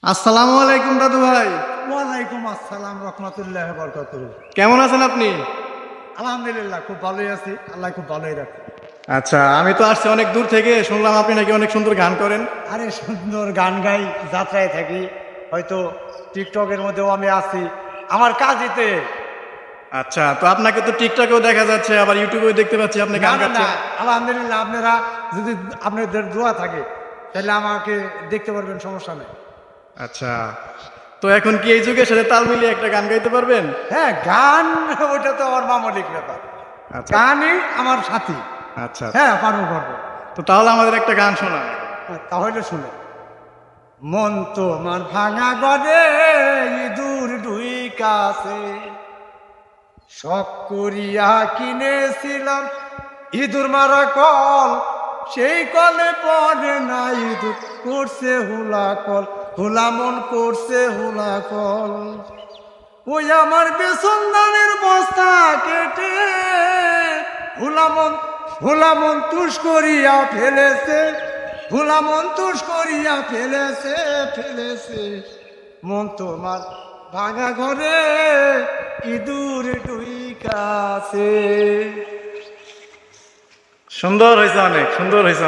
আসসালামু আলাইকুম দাদু ভাই। ওয়ালাইকুম আসসালাম রহমতুল্লাহ বরকাতুহ। কেমন আছেন আপনি? আলহামদুলিল্লাহ খুব ভালোই আছি, আল্লাহ খুব ভালোই রাখে। আচ্ছা, আমি তো আসছি অনেক দূর থেকে, শুনলাম আপনি নাকি অনেক সুন্দর গান করেন। আরে সুন্দর গান গাই, যাত্রায় থাকি, হয়তো টিকটকের মধ্যেও আমি আছি আমার কাজেতে। আচ্ছা, তো আপনাকে তো টিকটকেও দেখা যাচ্ছে, আবার ইউটিউবেও দেখতে পাচ্ছি আপনি না গান না না, গাচ্ছেন। আলহামদুলিল্লাহ, আপনারা যদি আপনাদের দোয়া থাকে তাহলে আমাকে দেখতে পারবেন, সমস্যা নেই। আচ্ছা, তো এখন কি এই যুগের সাথে তাল মিলিয়ে একটা গান গাইতে পারবেন? হ্যাঁ, গান ওটা তো আমার মামলিক ব্যাপার। আচ্ছা গানই আমার সাথী। আচ্ছা। হ্যাঁ, পারবো পারবো। তো তাহলে আমাদের একটা গান শোনান। তাহলে শুনে, মন তোমার ভাঙা গড়ে ইঁদুর দুই কাছে, শখ করিয়া কিনেছিলাম ইঁদুর মারা কল, সেই কলে পড়ে না ইঁদুর, করছে হুলা কল, হুলা মন করছে হুলা কল। ওই আমার বেসন ধানের বস্তা কেটে হুলামন হুলামন তুষ করিয়া ফেলেছে, হুলামন তুষ করিয়া ফেলেছে ফেলেছে। মন তোমার ভাঙা ঘরে ইঁদুর দুই কাছে। সুন্দর হয়েছে, অনেক সুন্দর হয়েছে।